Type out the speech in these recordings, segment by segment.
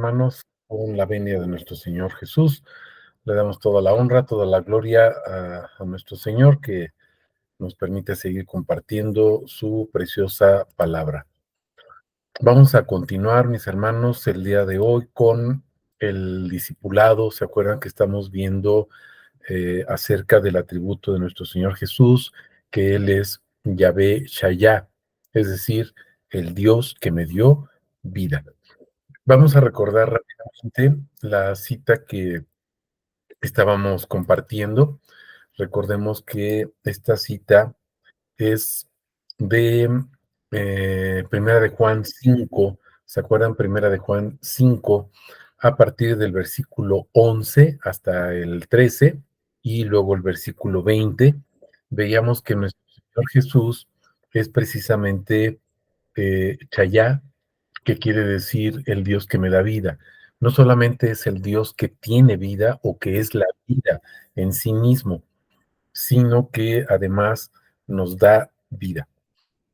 hermanos, con la venia de nuestro Señor Jesús. Le damos toda la honra, toda la gloria a nuestro Señor que nos permite seguir compartiendo su preciosa palabra. Vamos a continuar, mis hermanos, el día de hoy con el discipulado. ¿Se acuerdan que estamos viendo acerca del atributo de nuestro Señor Jesús, que Él es Yahvé Shayá, es decir, el Dios que me dio vida? Vamos a recordar rápidamente la cita que estábamos compartiendo. Recordemos que esta cita es de Primera de Juan 5. ¿Se acuerdan? Primera de Juan 5, a partir del versículo 11 hasta el 13, y luego el versículo 20. Veíamos que nuestro Señor Jesús es precisamente Chayá, que quiere decir el Dios que me da vida. No solamente es el Dios que tiene vida o que es la vida en sí mismo, sino que además nos da vida.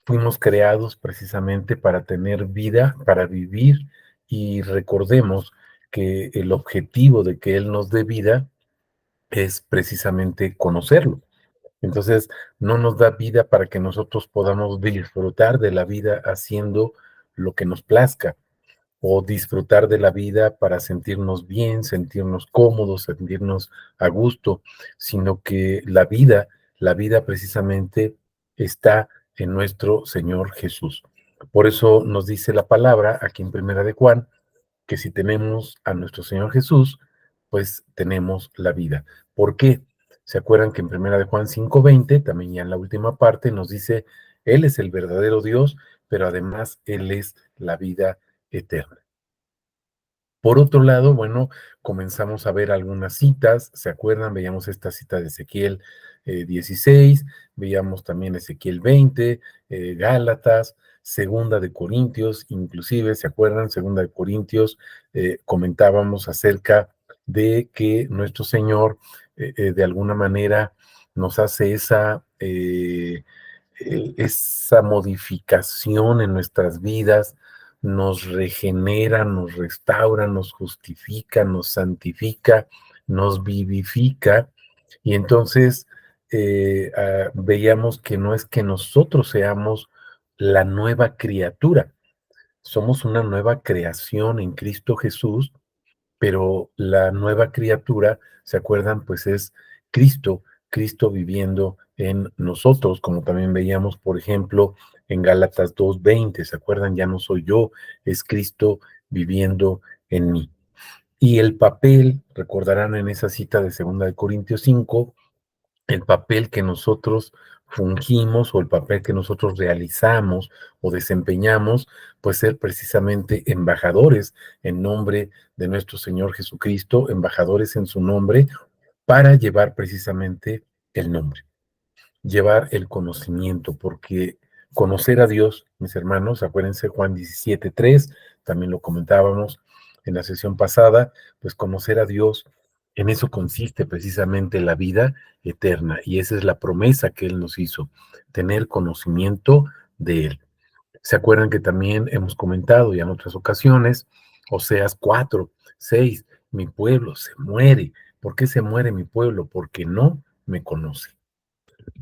Fuimos creados precisamente para tener vida, para vivir, y recordemos que el objetivo de que Él nos dé vida es precisamente conocerlo. Entonces, no nos da vida para que nosotros podamos disfrutar de la vida haciendo lo que nos plazca, o disfrutar de la vida para sentirnos bien, sentirnos cómodos, sentirnos a gusto, sino que la vida precisamente está en nuestro Señor Jesús. Por eso nos dice la palabra aquí en Primera de Juan, que si tenemos a nuestro Señor Jesús, pues tenemos la vida. ¿Por qué? ¿Se acuerdan que en Primera de Juan 5:20, también ya en la última parte, nos dice, Él es el verdadero Dios, pero además Él es la vida eterna? Por otro lado, bueno, comenzamos a ver algunas citas. ¿Se acuerdan? Veíamos esta cita de Ezequiel 16, veíamos también Ezequiel 20, Gálatas, Segunda de Corintios, inclusive, ¿se acuerdan? Segunda de Corintios, comentábamos acerca de que nuestro Señor de alguna manera nos hace esa modificación en nuestras vidas, nos regenera, nos restaura, nos justifica, nos santifica, nos vivifica. Y entonces veíamos que no es que nosotros seamos la nueva criatura, somos una nueva creación en Cristo Jesús, pero la nueva criatura, ¿se acuerdan? Pues es Cristo, Cristo viviendo en nosotros, como también veíamos, por ejemplo, en Gálatas 2:20, ¿se acuerdan? Ya no soy yo, es Cristo viviendo en mí. Y el papel, recordarán en esa cita de 2 de Corintios 5, el papel que nosotros fungimos o el papel que nosotros realizamos o desempeñamos, pues ser precisamente embajadores en nombre de nuestro Señor Jesucristo, embajadores en su nombre, para llevar precisamente el nombre, llevar el conocimiento, porque conocer a Dios, mis hermanos, acuérdense Juan 17:3, también lo comentábamos en la sesión pasada, pues conocer a Dios, en eso consiste precisamente la vida eterna, y esa es la promesa que Él nos hizo, tener conocimiento de Él. ¿Se acuerdan que también hemos comentado ya en otras ocasiones, Oseas 4:6, mi pueblo se muere? ¿Por qué se muere mi pueblo? Porque no me conoce.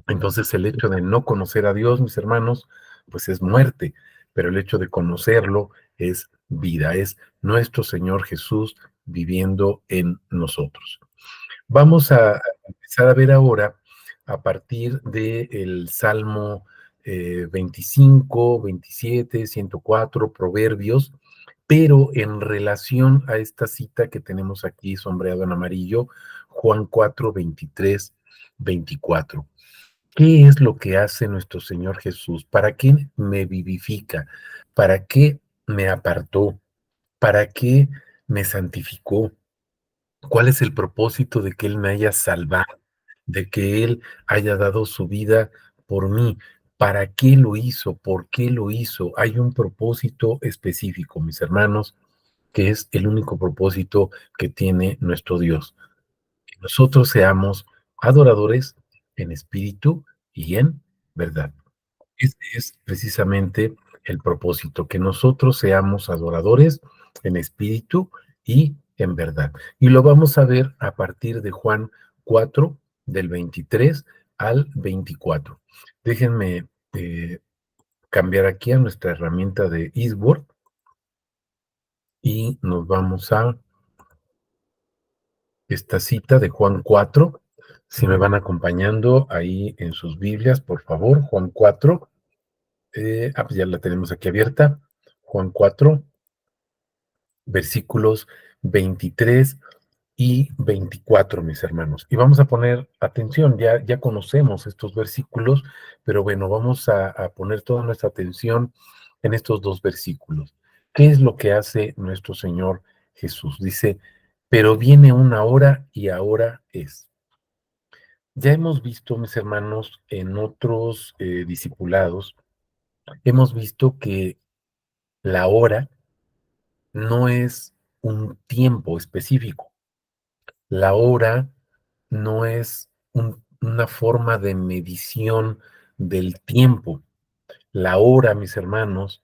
Entonces, el hecho de no conocer a Dios, mis hermanos, pues es muerte, pero el hecho de conocerlo es vida, es nuestro Señor Jesús viviendo en nosotros. Vamos a empezar a ver ahora, a partir del Salmo 25, 27, 104, Proverbios, pero en relación a esta cita que tenemos aquí sombreado en amarillo, Juan 4, 23, 24. ¿Qué es lo que hace nuestro Señor Jesús? ¿Para qué me vivifica? ¿Para qué me apartó? ¿Para qué me santificó? ¿Cuál es el propósito de que Él me haya salvado? De que Él haya dado su vida por mí. ¿Para qué lo hizo? ¿Por qué lo hizo? Hay un propósito específico, mis hermanos, que es el único propósito que tiene nuestro Dios. Que nosotros seamos adoradores en espíritu y en verdad. Ese es precisamente el propósito, que nosotros seamos adoradores en espíritu y en verdad. Y lo vamos a ver a partir de Juan 4, del 23 al 24. Déjenme cambiar aquí a nuestra herramienta de Eastword y nos vamos a esta cita de Juan 4. Si me van acompañando ahí en sus Biblias, por favor, Juan 4. Pues ya la tenemos aquí abierta. Juan 4, versículos 23 y 24, mis hermanos. Y vamos a poner atención, ya conocemos estos versículos, pero bueno, vamos a poner toda nuestra atención en estos dos versículos. ¿Qué es lo que hace nuestro Señor Jesús? Dice, pero viene una hora y ahora es. Ya hemos visto, mis hermanos, en otros discipulados, hemos visto que la hora no es un tiempo específico. La hora no es una forma de medición del tiempo. La hora, mis hermanos,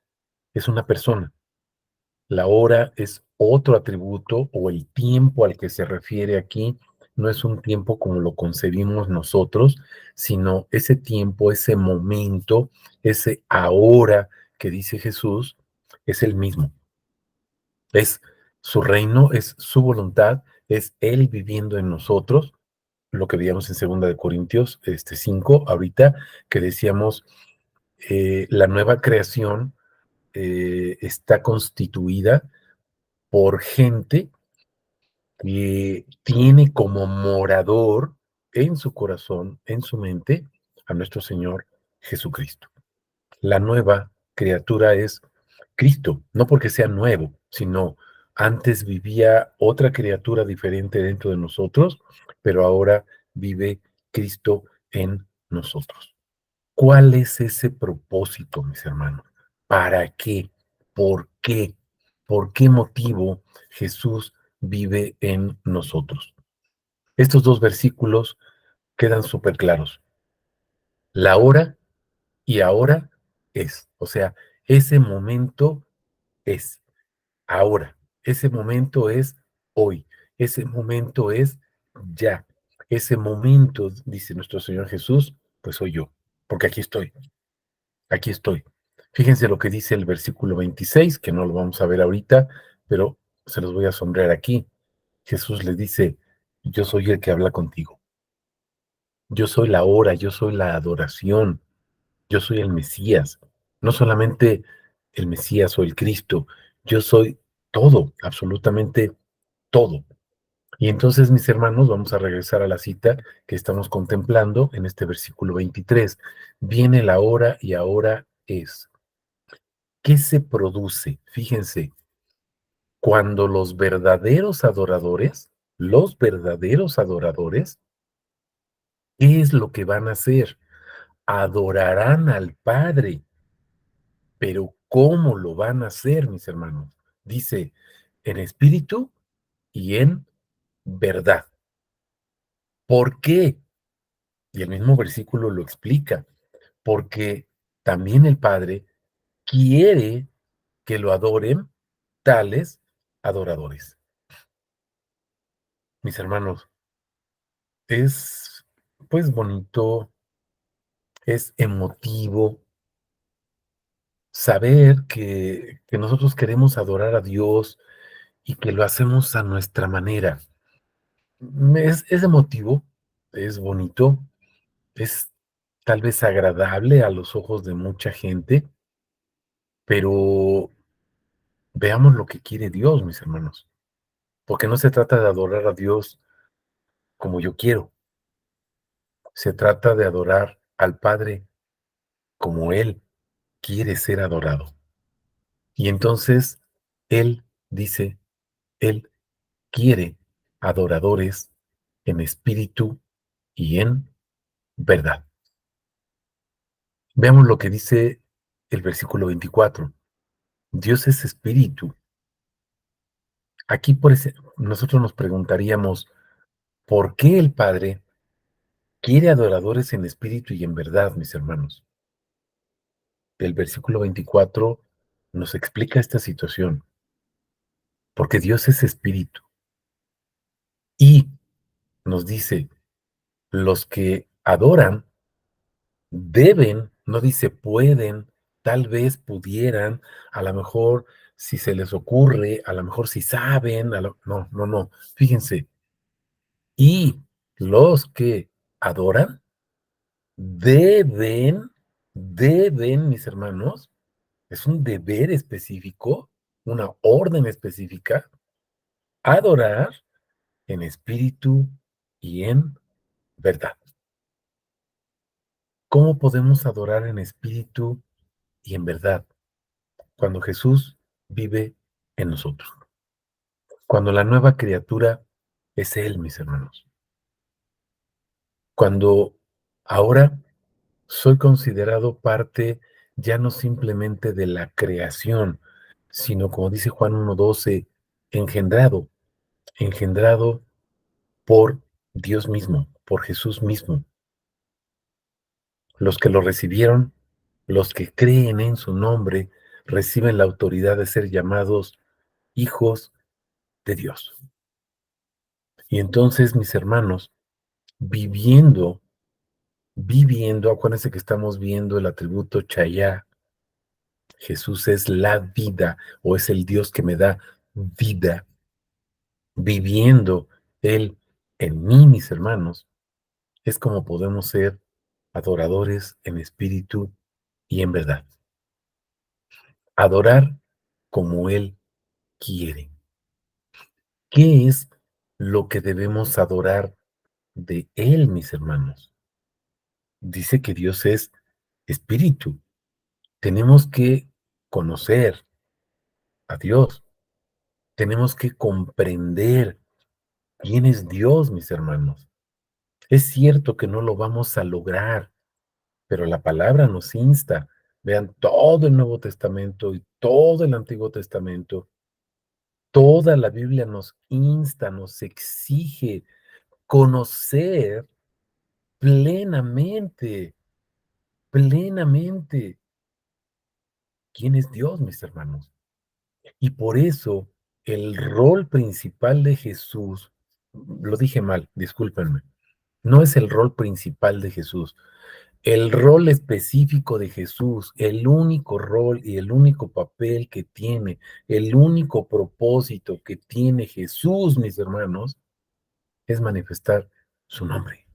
es una persona. La hora es otro atributo o el tiempo al que se refiere aquí no es un tiempo como lo concebimos nosotros, sino ese tiempo, ese momento, ese ahora que dice Jesús, es el mismo. Es su reino, es su voluntad, es Él viviendo en nosotros, lo que veíamos en 2 Corintios 5, ahorita que decíamos, la nueva creación está constituida por gente que tiene como morador en su corazón, en su mente, a nuestro Señor Jesucristo. La nueva criatura es Cristo, no porque sea nuevo, sino antes vivía otra criatura diferente dentro de nosotros, pero ahora vive Cristo en nosotros. ¿Cuál es ese propósito, mis hermanos? ¿Para qué? ¿Por qué? ¿Por qué motivo Jesús vive en nosotros? Estos dos versículos quedan súper claros. La hora y ahora es. O sea, ese momento es ahora. Ese momento es hoy. Ese momento es ya. Ese momento, dice nuestro Señor Jesús, pues soy yo, porque aquí estoy. Aquí estoy. Fíjense lo que dice el versículo 26, que no lo vamos a ver ahorita, pero se los voy a sombrear aquí. Jesús le dice, yo soy el que habla contigo. Yo soy la hora, yo soy la adoración, yo soy el Mesías. No solamente el Mesías o el Cristo, yo soy todo, absolutamente todo. Y entonces, mis hermanos, vamos a regresar a la cita que estamos contemplando en este versículo 23. Viene la hora y ahora es. ¿Qué se produce? Fíjense, cuando los verdaderos adoradores, ¿qué es lo que van a hacer? Adorarán al Padre, pero ¿cómo lo van a hacer, mis hermanos? Dice, en espíritu y en verdad. ¿Por qué? Y el mismo versículo lo explica, porque también el Padre quiere que lo adoren tales adoradores. Mis hermanos, es pues bonito, es emotivo saber que nosotros queremos adorar a Dios y que lo hacemos a nuestra manera. Es emotivo, es bonito, es tal vez agradable a los ojos de mucha gente, pero veamos lo que quiere Dios, mis hermanos, porque no se trata de adorar a Dios como yo quiero, se trata de adorar al Padre como Él quiere ser adorado. Y entonces Él dice, Él quiere adoradores en espíritu y en verdad. Veamos lo que dice el versículo 24. Dios es espíritu. Aquí nosotros nos preguntaríamos, ¿por qué el Padre quiere adoradores en espíritu y en verdad, mis hermanos? El versículo 24 nos explica esta situación. porque Dios es espíritu. Y nos dice, los que adoran deben, no dice pueden, tal vez pudieran, a lo mejor si se les ocurre, a lo mejor si saben, no, no, no. Fíjense, y los que adoran deben, deben, mis hermanos, es un deber específico, una orden específica, adorar en espíritu y en verdad. ¿Cómo podemos adorar en espíritu y en verdad? Cuando Jesús vive en nosotros. Cuando la nueva criatura es Él, mis hermanos. Cuando ahora soy considerado parte ya no simplemente de la creación, sino como dice Juan 1:12, engendrado, engendrado por Dios mismo, por Jesús mismo. Los que lo recibieron, los que creen en su nombre, reciben la autoridad de ser llamados hijos de Dios. Y entonces, mis hermanos, viviendo, acuérdense que estamos viendo el atributo Chayá, Jesús es la vida o es el Dios que me da vida, viviendo Él en mí, mis hermanos, es como podemos ser adoradores en espíritu y en verdad. Adorar como Él quiere. ¿Qué es lo que debemos adorar de Él, mis hermanos? Dice que Dios es espíritu. Tenemos que conocer a Dios. Tenemos que comprender quién es Dios, mis hermanos. Es cierto que no lo vamos a lograr, pero la palabra nos insta. Vean todo el Nuevo Testamento y todo el Antiguo Testamento. Toda la Biblia nos insta, nos exige conocer plenamente, plenamente quién es Dios, mis hermanos. Y por eso el rol principal de Jesús, lo dije mal, discúlpenme, no es el rol principal de Jesús. El rol específico de Jesús, el único rol y el único papel que tiene, el único propósito que tiene Jesús, mis hermanos, es manifestar su nombre.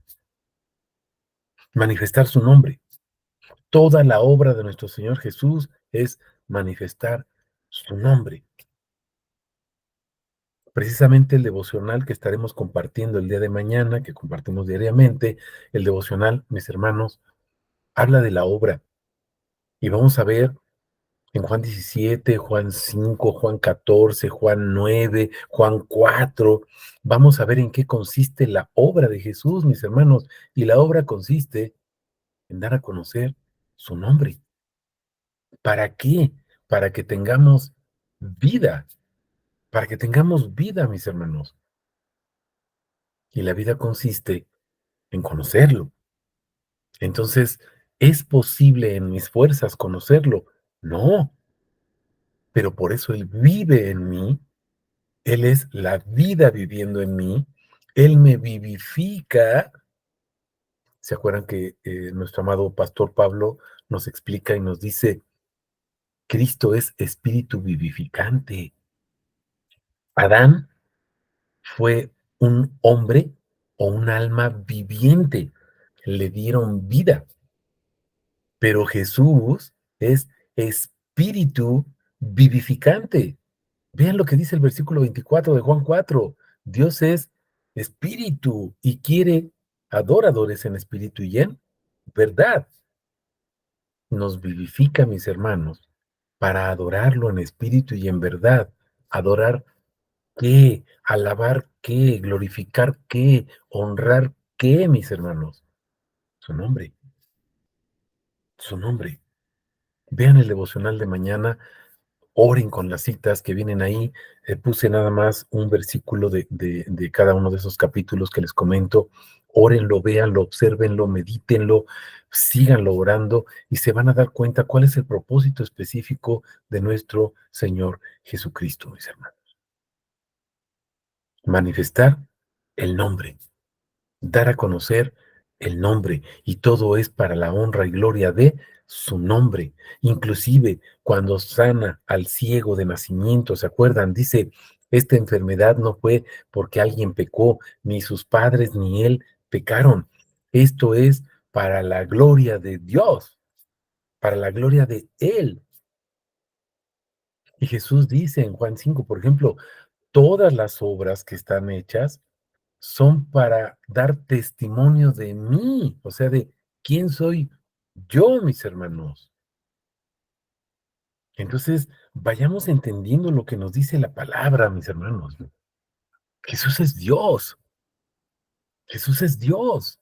Manifestar su nombre. Toda la obra de nuestro Señor Jesús es manifestar su nombre. Precisamente el devocional que estaremos compartiendo el día de mañana, que compartimos diariamente, el devocional, mis hermanos, habla de la obra. Y vamos a ver en Juan 17, Juan 5, Juan 14, Juan 9, Juan 4, vamos a ver en qué consiste la obra de Jesús, mis hermanos. Y la obra consiste en dar a conocer su nombre. ¿Para qué? Para que tengamos vida, para que tengamos vida, mis hermanos. Y la vida consiste en conocerlo. Entonces, ¿es posible en mis fuerzas conocerlo? No, pero por eso Él vive en mí, Él es la vida viviendo en mí, Él me vivifica. ¿Se acuerdan que nuestro amado pastor Pablo nos explica y nos dice, Cristo es espíritu vivificante? Adán fue un hombre o un alma viviente, le dieron vida. Pero Jesús es espíritu vivificante. Vean lo que dice el versículo 24 de Juan 4. Dios es espíritu y quiere adoradores en espíritu y en verdad. Nos vivifica, mis hermanos, para adorarlo en espíritu y en verdad. ¿Adorar qué? ¿Alabar qué? ¿Glorificar qué? ¿Honrar qué, mis hermanos? Su nombre, su nombre. Vean el devocional de mañana. Oren con las citas que vienen ahí. Puse nada más un versículo de cada uno de esos capítulos que les comento. Órenlo, véanlo, obsérvenlo, medítenlo, síganlo orando y se van a dar cuenta cuál es el propósito específico de nuestro Señor Jesucristo, mis hermanos. manifestar el nombre, dar a conocer el nombre, y todo es para la honra y gloria de su nombre. Inclusive cuando sana al ciego de nacimiento, ¿se acuerdan? Dice, esta enfermedad no fue porque alguien pecó, ni sus padres ni él pecaron. Esto es para la gloria de Dios, para la gloria de Él. Y Jesús dice en Juan 5, por ejemplo, todas las obras que están hechas son para dar testimonio de mí, o sea, de quién soy yo, mis hermanos. Entonces, vayamos entendiendo lo que nos dice la palabra, mis hermanos. Jesús es Dios, Jesús es Dios.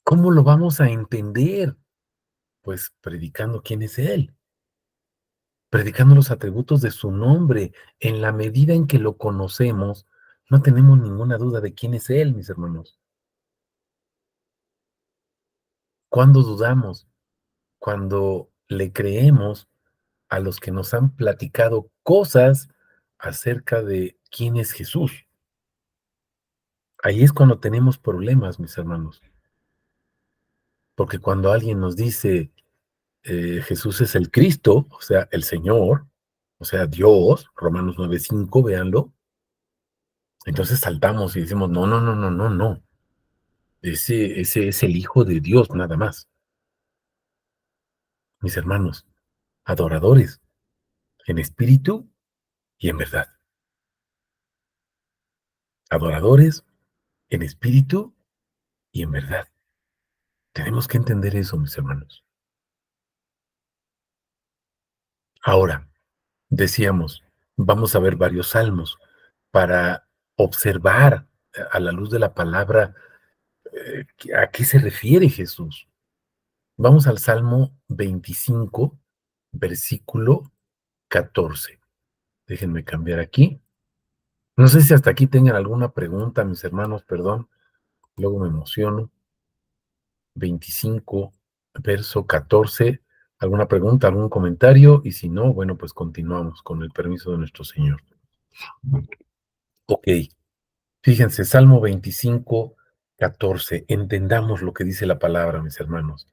¿Cómo lo vamos a entender? Pues predicando quién es Él, predicando los atributos de su nombre. En la medida en que lo conocemos, no tenemos ninguna duda de quién es Él, mis hermanos. ¿Cuándo dudamos? Cuando le creemos a los que nos han platicado cosas acerca de quién es Jesús. Ahí es cuando tenemos problemas, mis hermanos, porque cuando alguien nos dice Jesús es el Cristo, o sea, el Señor, o sea, Dios, Romanos 9:5, véanlo, entonces saltamos y decimos, no, no, no, no, no, no, ese es el Hijo de Dios, nada más. Mis hermanos, adoradores, en espíritu y en verdad. Adoradores en espíritu y en verdad. Tenemos que entender eso, mis hermanos. Ahora, decíamos, vamos a ver varios salmos para observar a la luz de la palabra a qué se refiere Jesús. Vamos al Salmo 25, versículo 14. Déjenme cambiar aquí. No sé si hasta aquí tengan alguna pregunta, mis hermanos, perdón, luego me emociono. 25, verso 14. ¿Alguna pregunta, algún comentario? Y si no, bueno, pues continuamos con el permiso de nuestro Señor. Ok, fíjense, Salmo 25, 14. Entendamos lo que dice la palabra, mis hermanos.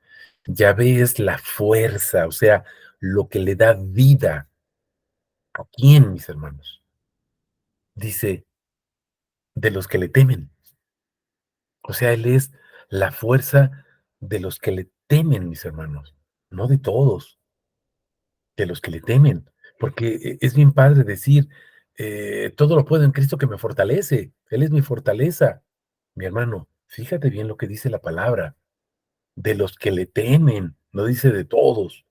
Yahvé es la fuerza, o sea, lo que le da vida. ¿A quién, mis hermanos? Dice, de los que le temen. O sea, Él es la fuerza de los que le temen, mis hermanos, no de todos. De los que le temen, porque es bien padre decir, todo lo puedo en Cristo que me fortalece, Él es mi fortaleza. Mi hermano, fíjate bien lo que dice la palabra, de los que le temen, no dice de todos,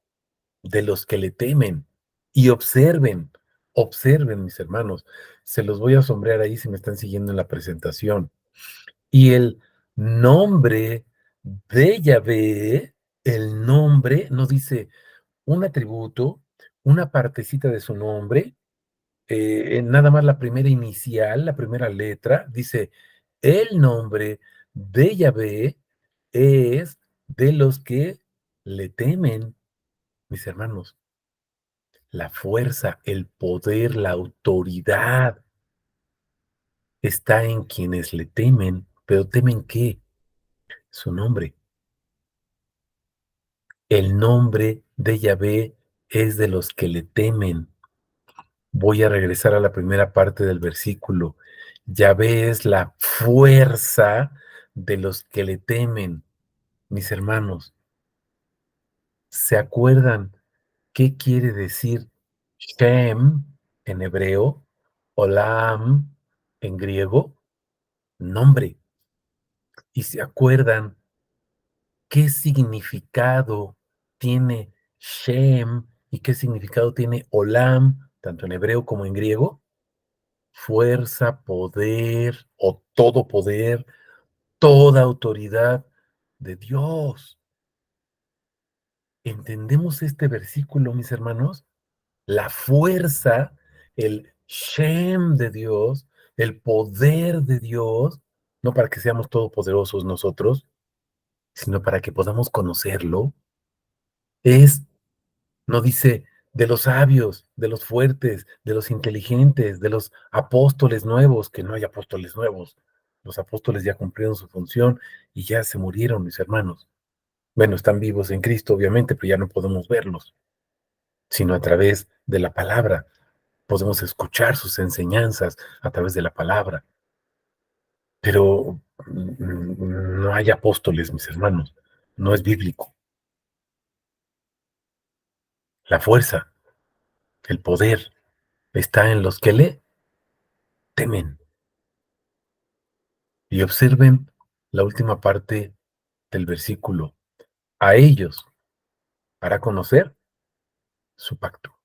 de los que le temen. Y observen, observen, mis hermanos, se los voy a sombrear ahí si me están siguiendo en la presentación. Y el nombre de Yahvé, el nombre, no dice un atributo, una partecita de su nombre, nada más la primera inicial, la primera letra, dice, el nombre de Yahvé es de los que le temen, mis hermanos, la fuerza, el poder, la autoridad está en quienes le temen, pero ¿temen qué? Su nombre. El nombre de Yahvé es de los que le temen. Voy a regresar a la primera parte del versículo. Yahvé es la fuerza de los que le temen. Mis hermanos, ¿se acuerdan qué quiere decir Shem en hebreo? Olam en griego, nombre. ¿Y se acuerdan qué significado tiene Shem y qué significado tiene Olam, tanto en hebreo como en griego? Fuerza, poder o todo poder, toda autoridad de Dios. ¿Entendemos este versículo, mis hermanos? La fuerza, el Shem de Dios, el poder de Dios, no para que seamos todopoderosos nosotros, sino para que podamos conocerlo, es, no dice de los sabios, de los fuertes, de los inteligentes, de los apóstoles nuevos, que no hay apóstoles nuevos. Los apóstoles ya cumplieron su función y ya se murieron, mis hermanos. Bueno, están vivos en Cristo, obviamente, pero ya no podemos verlos, sino a través de la palabra. Podemos escuchar sus enseñanzas a través de la palabra, pero no hay apóstoles, mis hermanos. No es bíblico. La fuerza, el poder está en los que le temen. Y observen la última parte del versículo. A ellos hará conocer su pacto,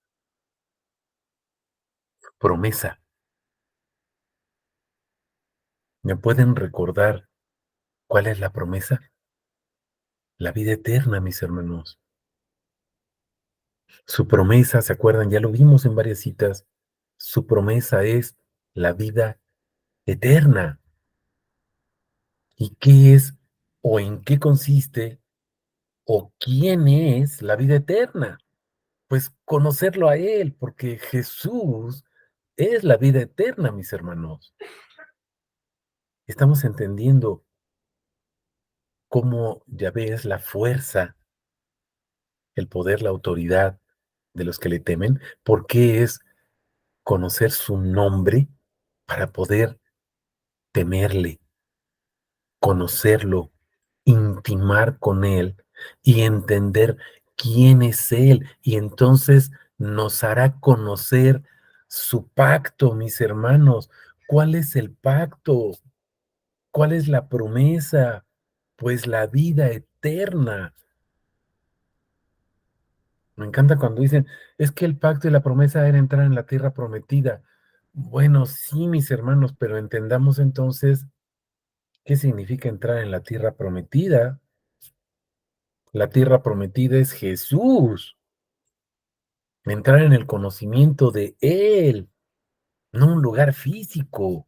promesa. ¿Me pueden recordar cuál es la promesa? La vida eterna, mis hermanos. Su promesa, ¿se acuerdan? Ya lo vimos en varias citas. Su promesa es la vida eterna. ¿Y qué es o en qué consiste o quién es la vida eterna? Pues conocerlo a Él, porque Jesús es la vida eterna, mis hermanos. Estamos entendiendo cómo Yahvé es la fuerza, el poder, la autoridad de los que le temen, porque es conocer su nombre para poder temerle, conocerlo, intimar con él y entender quién es él. Y entonces nos hará conocer su pacto, mis hermanos. ¿Cuál es el pacto? ¿Cuál es la promesa? Pues la vida eterna. Me encanta cuando dicen, es que el pacto y la promesa era entrar en la tierra prometida. Bueno, sí, mis hermanos, pero entendamos entonces qué significa entrar en la tierra prometida. La tierra prometida es Jesús, entrar en el conocimiento de Él, no un lugar físico.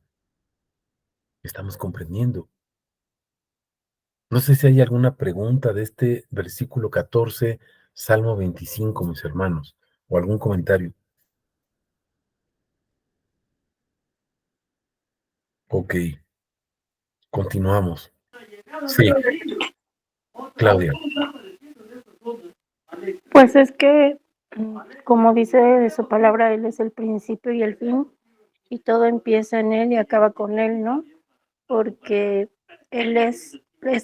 Estamos comprendiendo. No sé si hay alguna pregunta de este versículo 14, Salmo 25, mis hermanos, o algún comentario. Ok, continuamos. Sí, Claudia. Pues es que, como dice su palabra, Él es el principio y el fin, y todo empieza en Él y acaba con Él, ¿no? Porque Él es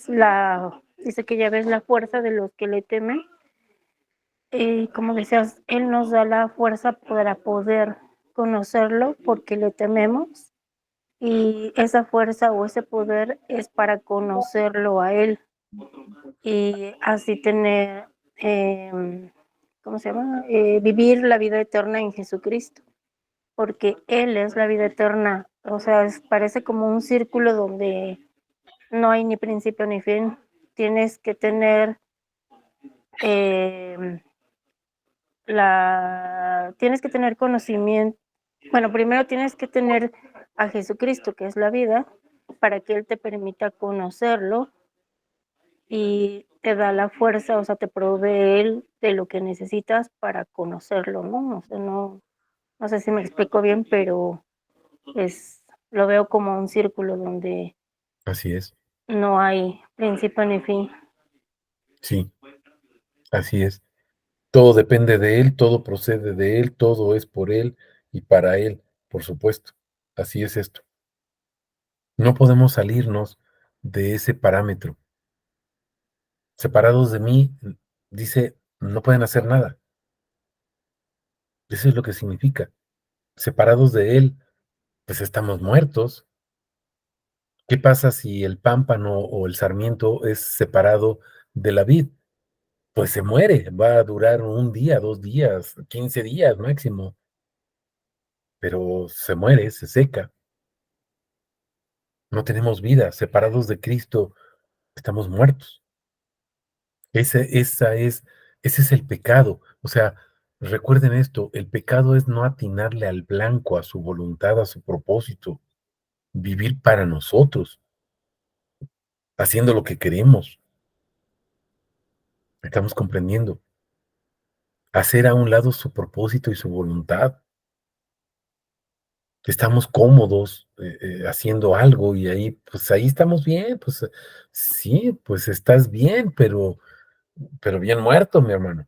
la, dice que ya ves la fuerza de los que le temen, y como decías, Él nos da la fuerza para poder conocerlo porque le tememos, y esa fuerza o ese poder es para conocerlo a Él y así tener, ¿cómo se llama? Vivir la vida eterna en Jesucristo, porque Él es la vida eterna. O sea, parece como un círculo donde no hay ni principio ni fin. Tienes que tener eh, tienes que tener conocimiento. Bueno, primero tienes que tener a Jesucristo, que es la vida, para que Él te permita conocerlo y te da la fuerza, o sea, te provee Él de lo que necesitas para conocerlo, ¿no? O sea, no sé si me explico bien, pero lo veo como un círculo donde Así es. no hay principio ni fin. Sí, así es. Todo depende de Él, todo procede de Él, todo es por Él y para Él, por supuesto. Así es esto. No podemos salirnos de ese parámetro. Separados de mí, dice, no pueden hacer nada. Eso es lo que significa. Separados de Él, pues estamos muertos. ¿Qué pasa si el pámpano o el sarmiento es separado de la vid? Pues se muere, va a durar un día, 2 días, 15 días máximo, pero se muere, se seca. No tenemos vida, separados de Cristo, estamos muertos. Ese es el pecado. O sea, recuerden esto, el pecado es no atinarle al blanco, a su voluntad, a su propósito, vivir para nosotros, haciendo lo que queremos. Estamos comprendiendo. hacer a un lado su propósito y su voluntad. Estamos cómodos, haciendo algo y ahí, pues, ahí estamos bien, pues, sí, pues, estás bien, pero bien muerto, mi hermano,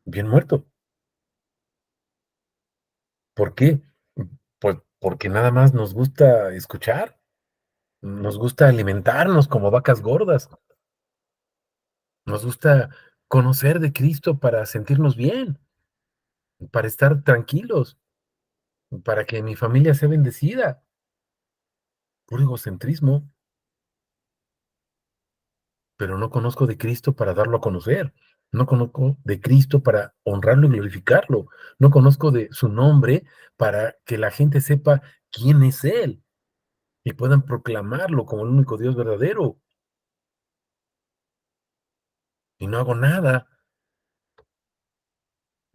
bien muerto. ¿Por qué? Pues, porque nada más nos gusta escuchar, nos gusta alimentarnos como vacas gordas, nos gusta conocer de Cristo para sentirnos bien, para estar tranquilos, para que mi familia sea bendecida. Puro egocentrismo, pero no conozco de Cristo para darlo a conocer. No conozco de Cristo para honrarlo y glorificarlo. No conozco de su nombre para que la gente sepa quién es Él y puedan proclamarlo como el único Dios verdadero. Y no hago nada,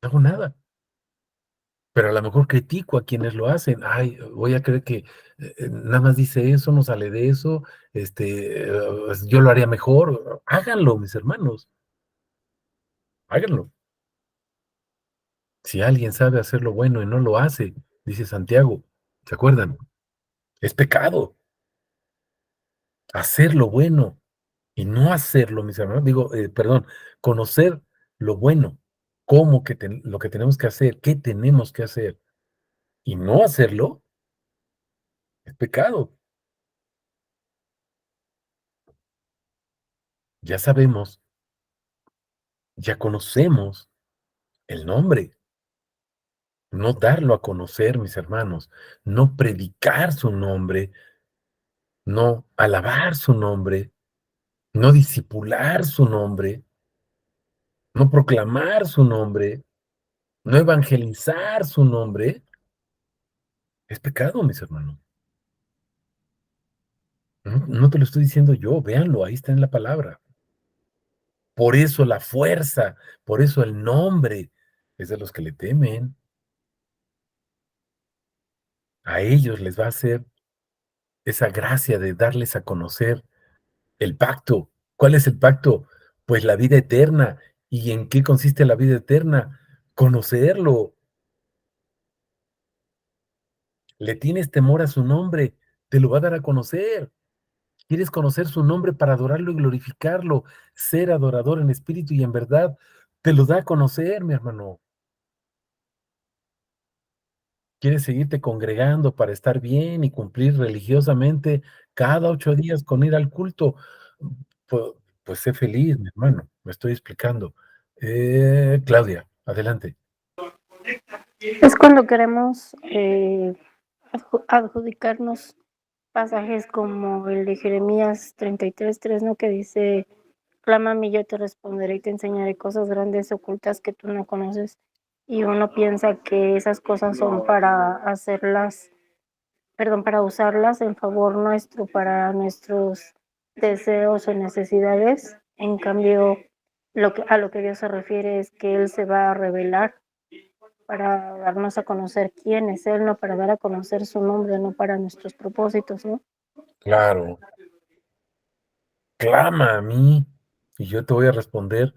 no hago nada. Pero a lo mejor critico a quienes lo hacen. Ay, voy a creer que nada más dice eso, no sale de eso, yo lo haría mejor. Háganlo, mis hermanos, háganlo. Si alguien sabe hacer lo bueno y no lo hace, dice Santiago, ¿se acuerdan? Es pecado hacer lo bueno y no hacerlo, mis hermanos. Digo, perdón, conocer lo bueno, cómo que lo que tenemos que hacer, qué tenemos que hacer y no hacerlo, es pecado. Ya sabemos, ya conocemos el nombre, no darlo a conocer, mis hermanos, no predicar su nombre, no alabar su nombre, no disipular su nombre, no proclamar su nombre, no evangelizar su nombre, es pecado, mis hermanos. No te lo estoy diciendo yo, véanlo, ahí está en la palabra. Por eso la fuerza, por eso el nombre es de los que le temen. A ellos les va a hacer esa gracia de darles a conocer el pacto. ¿Cuál es el pacto? Pues la vida eterna. ¿Y en qué consiste la vida eterna? Conocerlo. Le tienes temor a su nombre, te lo va a dar a conocer. ¿Quieres conocer su nombre para adorarlo y glorificarlo? Ser adorador en espíritu y en verdad, te lo da a conocer, mi hermano. ¿Quieres seguirte congregando para estar bien y cumplir religiosamente cada 8 días con ir al culto? Pu pues sé feliz, mi hermano, me estoy explicando. Claudia, adelante. Es cuando queremos adjudicarnos pasajes como el de Jeremías 33:3, ¿no? Que dice, clama a mí, yo te responderé y te enseñaré cosas grandes ocultas que tú no conoces. Y uno piensa que esas cosas son para hacerlas, perdón, para usarlas en favor nuestro, para nuestros deseos o necesidades. En cambio, a lo que Dios se refiere es que Él se va a revelar para darnos a conocer quién es Él, no para dar a conocer su nombre, no para nuestros propósitos, ¿no? Claro, clama a mí, y yo te voy a responder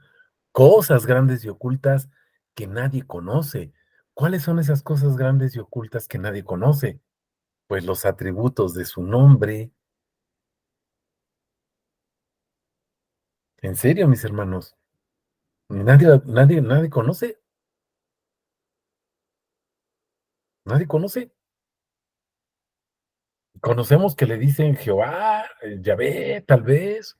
cosas grandes y ocultas que nadie conoce. ¿Cuáles son esas cosas grandes y ocultas que nadie conoce? Pues los atributos de su nombre. En serio, mis hermanos, nadie conoce, nadie conoce. Conocemos que le dicen Jehová, Yahvé, tal vez,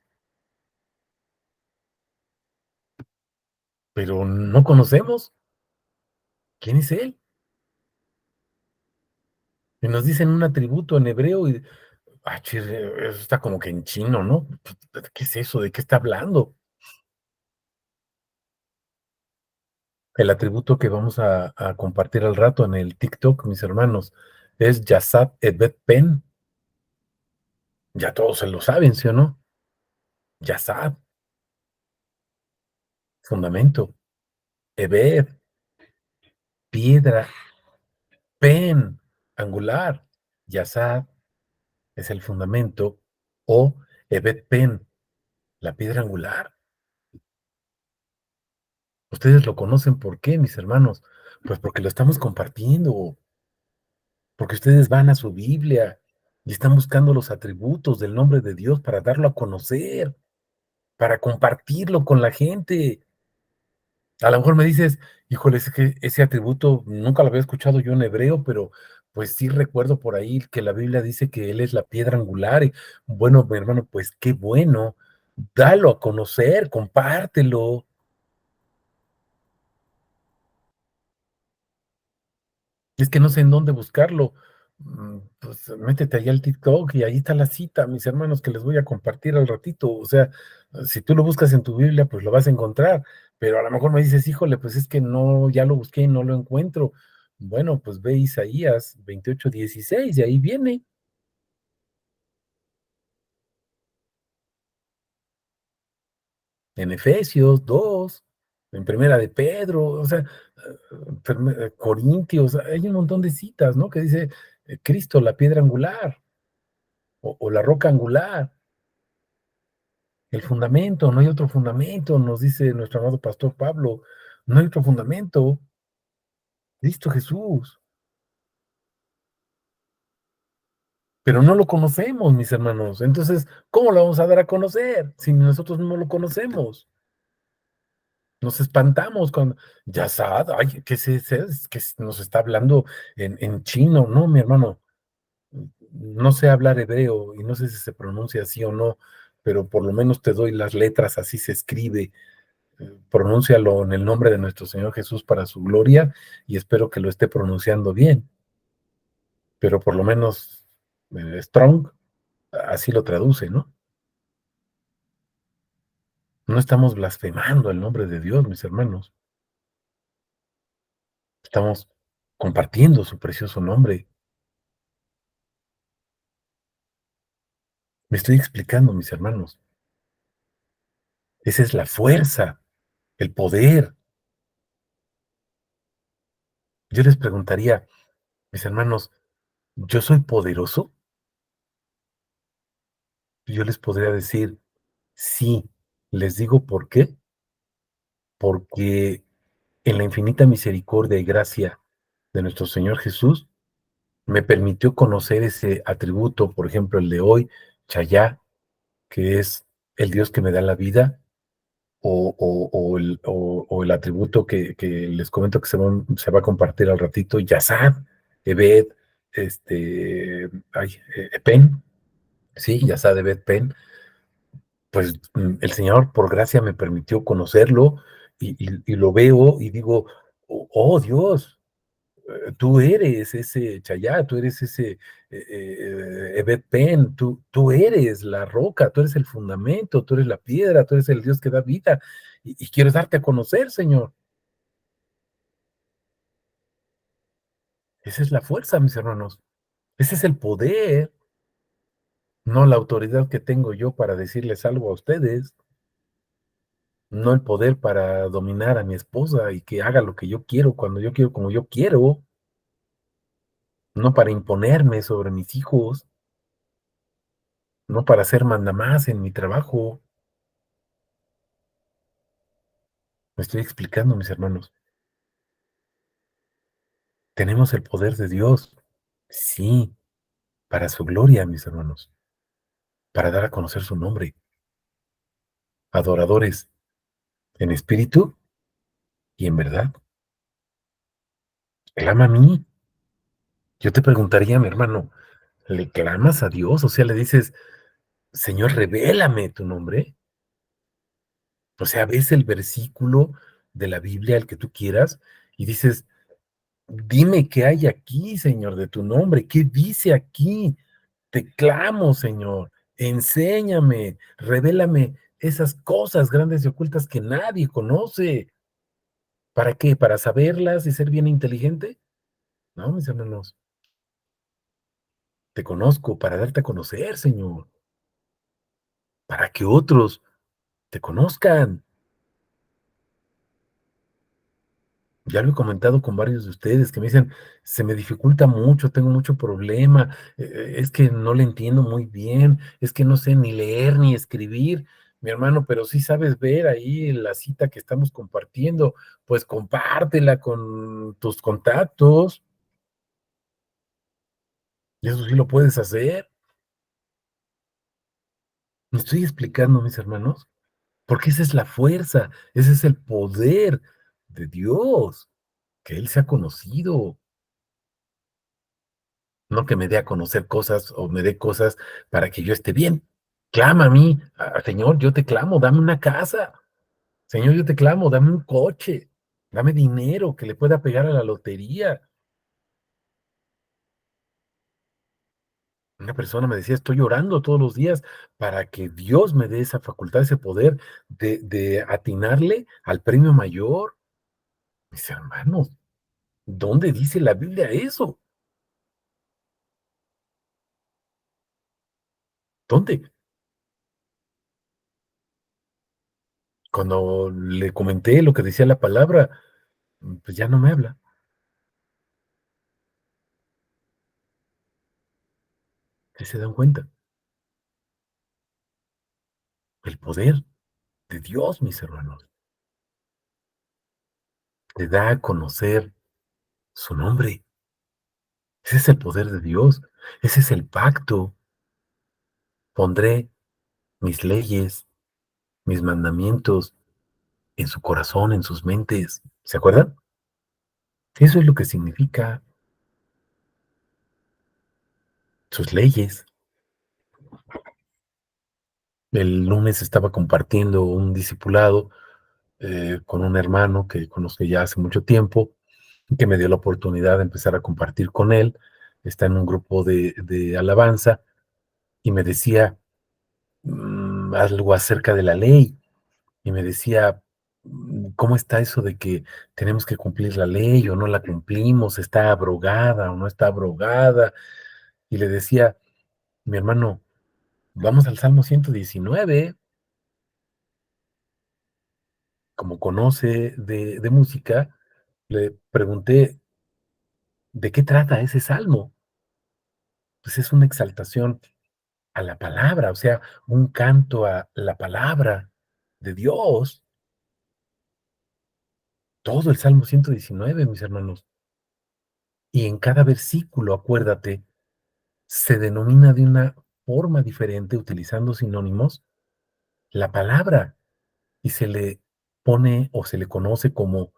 pero no conocemos quién es él. Y nos dicen un atributo en hebreo y, chis, eso está como que en chino, ¿no? ¿Qué es eso? ¿De qué está hablando? El atributo que vamos a compartir al rato en el TikTok, mis hermanos, es Yasab Evet Pen. Ya todos se lo saben, ¿sí o no? Yasab, fundamento. Evet, piedra. Pen, angular. Yasab es el fundamento. O Evet Pen, la piedra angular. Ustedes lo conocen, ¿por qué, mis hermanos? Pues porque lo estamos compartiendo, porque ustedes van a su Biblia y están buscando los atributos del nombre de Dios para darlo a conocer, para compartirlo con la gente. A lo mejor me dices: "Híjole, es que ese atributo nunca lo había escuchado yo en hebreo, pero, pues, sí recuerdo por ahí que la Biblia dice que él es la piedra angular", y bueno, mi hermano, pues, qué bueno, dalo a conocer, compártelo. Es que no sé en dónde buscarlo. Pues, métete allá al TikTok y ahí está la cita, mis hermanos, que les voy a compartir al ratito. O sea, si tú lo buscas en tu Biblia, pues, lo vas a encontrar, pero a lo mejor me dices: "Híjole, pues, es que no, ya lo busqué y no lo encuentro". Bueno, pues, ve Isaías 28:16 y ahí viene, en Efesios 2, en Primera de Pedro, o sea, Corintios, hay un montón de citas, ¿no? Que dice, Cristo, la piedra angular, o la roca angular. El fundamento, no hay otro fundamento, nos dice nuestro amado pastor Pablo, no hay otro fundamento, Cristo Jesús, pero no lo conocemos, mis hermanos. Entonces, ¿cómo lo vamos a dar a conocer si nosotros no lo conocemos? Nos espantamos cuando, ya sabes, ay, que nos está hablando en chino, no, mi hermano, no sé hablar hebreo y no sé si se pronuncia así o no, pero por lo menos te doy las letras, así se escribe. Pronúncialo en el nombre de nuestro Señor Jesús para su gloria y espero que lo esté pronunciando bien, pero por lo menos Strong así lo traduce, ¿no? No estamos blasfemando el nombre de Dios, mis hermanos, estamos compartiendo su precioso nombre. Me estoy explicando, mis hermanos. Esa es la fuerza, el poder. Yo les preguntaría, mis hermanos, ¿yo soy poderoso? Yo les podría decir, sí. Les digo por qué. Porque en la infinita misericordia y gracia de nuestro Señor Jesús, me permitió conocer ese atributo, por ejemplo, el de hoy, Chayá, que es el Dios que me da la vida, o el atributo que les comento que se va a compartir al ratito, Yazad, Ebed, Pen, sí, Yazad, Ebed, Pen, pues el Señor por gracia me permitió conocerlo y lo veo y digo, oh Dios, tú eres ese Chayá, tú eres ese Ebed Pen, tú eres la roca, tú eres el fundamento, tú eres la piedra, tú eres el Dios que da vida y quiero darte a conocer, Señor. Esa es la fuerza, mis hermanos. Ese es el poder, no la autoridad que tengo yo para decirles algo a ustedes, no el poder para dominar a mi esposa y que haga lo que yo quiero, cuando yo quiero, como yo quiero, no para imponerme sobre mis hijos, no para ser mandamás en mi trabajo. Me estoy explicando, mis hermanos. Tenemos el poder de Dios, sí, para su gloria, mis hermanos, para dar a conocer su nombre. Adoradores en espíritu y en verdad. Clama a mí. Yo te preguntaría, mi hermano, ¿le clamas a Dios? O sea, le dices, Señor, revélame tu nombre. O sea, ves el versículo de la Biblia, el que tú quieras, y dices, dime qué hay aquí, Señor, de tu nombre, qué dice aquí. Te clamo, Señor, enséñame, revélame esas cosas grandes y ocultas que nadie conoce. ¿Para qué? ¿Para saberlas y ser bien inteligente? No, mis hermanos, te conozco para darte a conocer, Señor, para que otros te conozcan. Ya lo he comentado con varios de ustedes que me dicen, se me dificulta mucho, tengo mucho problema, es que no le entiendo muy bien, es que no sé ni leer ni escribir. mi hermano, pero sí sabes ver ahí la cita que estamos compartiendo, pues compártela con tus contactos, y eso sí lo puedes hacer. ¿Me estoy explicando, mis hermanos? Porque esa es la fuerza, ese es el poder de Dios, que Él se ha conocido, no que me dé a conocer cosas o me dé cosas para que yo esté bien. Clama a mí, Señor, yo te clamo, dame una casa. Señor, yo te clamo, dame un coche, dame dinero que le pueda pegar a la lotería. Una persona me decía, estoy llorando todos los días para que Dios me dé esa facultad, ese poder de atinarle al premio mayor. Mis hermanos, ¿dónde dice la Biblia eso? ¿Dónde? Cuando le comenté lo que decía la palabra, pues ya no me habla. ¿Sí se dan cuenta? El poder de Dios, mis hermanos, te da a conocer su nombre. Ese es el poder de Dios. Ese es el pacto. Pondré mis leyes, mis mandamientos en su corazón, en sus mentes. ¿Se acuerdan? Eso es lo que significa sus leyes. El lunes estaba compartiendo un discipulado con un hermano que conozco ya hace mucho tiempo, que me dio la oportunidad de empezar a compartir con él. Está en un grupo de alabanza y me decía algo acerca de la ley y me decía, ¿cómo está eso de que tenemos que cumplir la ley o no la cumplimos? ¿Está abrogada o no está abrogada? Y le decía, mi hermano, vamos al Salmo 119, como conoce de música, le pregunté, ¿de qué trata ese salmo? Pues es una exaltación a la palabra, o sea, un canto a la palabra de Dios. Todo el Salmo 119, mis hermanos. Y en cada versículo, acuérdate, se denomina de una forma diferente, utilizando sinónimos, la palabra y se le pone o se le conoce como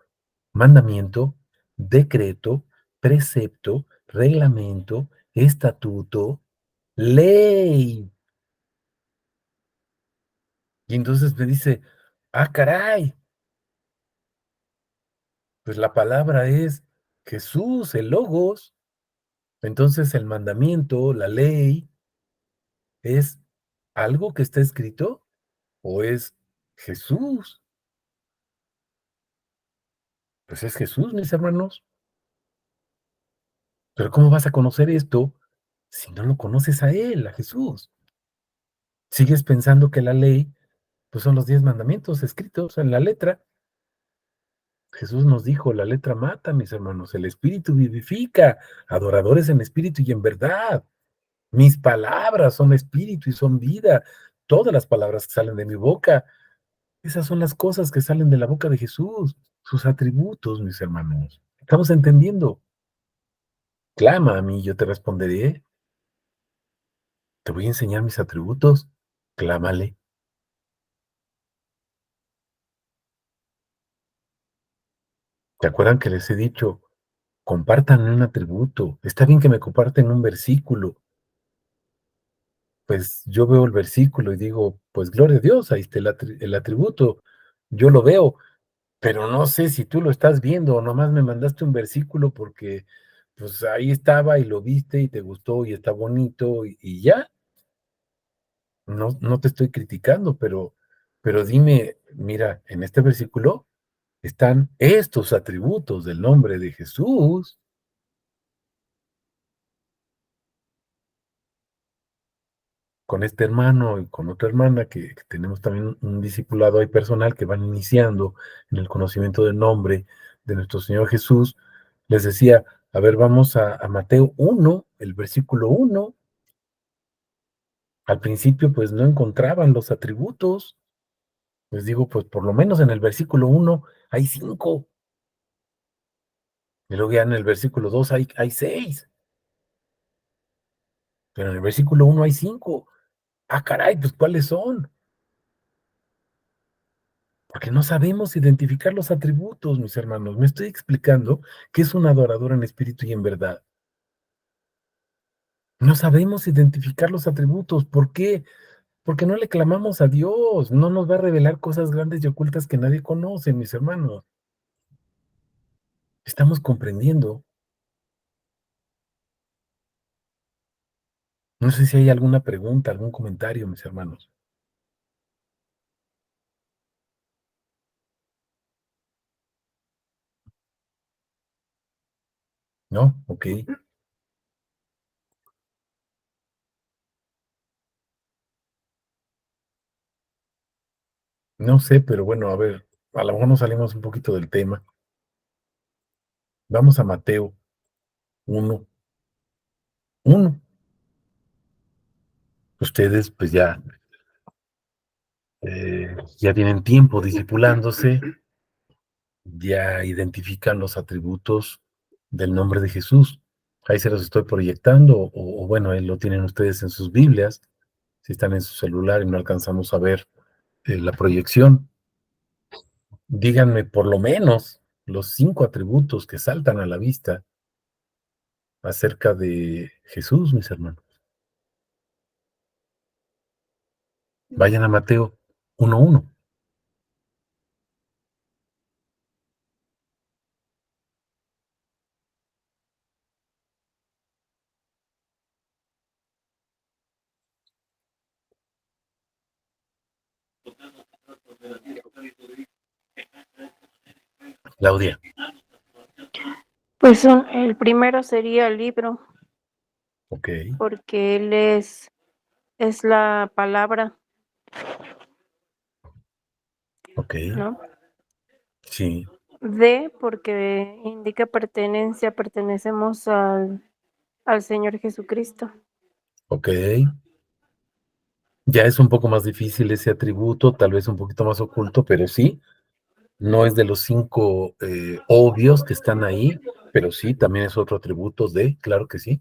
mandamiento, decreto, precepto, reglamento, estatuto, ley. Y entonces me dice, ah, caray, pues la palabra es Jesús, el Logos. Entonces el mandamiento, la ley, ¿es algo que está escrito o es Jesús? Pues es Jesús, mis hermanos. Pero ¿cómo vas a conocer esto si no lo conoces a Él, a Jesús? Sigues pensando que la ley, pues son los 10 mandamientos escritos en la letra. Jesús nos dijo, la letra mata, mis hermanos, el espíritu vivifica, adoradores en espíritu y en verdad. Mis palabras son espíritu y son vida. Todas las palabras que salen de mi boca, esas son las cosas que salen de la boca de Jesús, sus atributos, mis hermanos. ¿Estamos entendiendo? Clama a mí, yo te responderé. Te voy a enseñar mis atributos. Clámale. ¿Te acuerdan que les he dicho? Compartan un atributo. Está bien que me comparten un versículo. Pues yo veo el versículo y digo, pues gloria a Dios, ahí está el atributo. Yo lo veo, pero no sé si tú lo estás viendo o nomás me mandaste un versículo porque pues ahí estaba y lo viste y te gustó y está bonito y ya. No, no te estoy criticando, pero dime, mira, en este versículo están estos atributos del nombre de Jesús. Con este hermano y con otra hermana que tenemos también un discipulado ahí personal que van iniciando en el conocimiento del nombre de nuestro Señor Jesús, les decía, a ver, vamos a Mateo 1, el versículo 1. Al principio, pues no encontraban los atributos. Les digo, pues por lo menos en el versículo 1 hay 5, y luego ya en el versículo 2 hay 6, pero en el versículo 1 hay 5. Ah, caray, pues ¿cuáles son? Porque no sabemos identificar los atributos, mis hermanos. Me estoy explicando que es un adorador en espíritu y en verdad. No sabemos identificar los atributos. ¿Por qué? Porque no le clamamos a Dios. No nos va a revelar cosas grandes y ocultas que nadie conoce, mis hermanos. Estamos comprendiendo. No sé si hay alguna pregunta, algún comentario, mis hermanos. ¿No? Ok. No sé, pero bueno, a ver, a lo mejor nos salimos un poquito del tema. Vamos a Mateo 1, 1. Ustedes, pues ya tienen tiempo discipulándose, ya identifican los atributos del nombre de Jesús. Ahí se los estoy proyectando, o bueno, ahí lo tienen ustedes en sus Biblias, si están en su celular y no alcanzamos a ver la proyección. Díganme por lo menos los 5 atributos que saltan a la vista acerca de Jesús, mis hermanos. Vayan a Mateo 1:1. Claudia. Pues el primero sería el libro, Ok, porque él es la palabra, ok, ¿no? sí, Porque indica pertenencia, pertenecemos al Señor Jesucristo. ok. Ya es un poco más difícil ese atributo, tal vez un poquito más oculto, pero sí, no es de los 5 obvios que están ahí, pero sí, también es otro atributo claro que sí.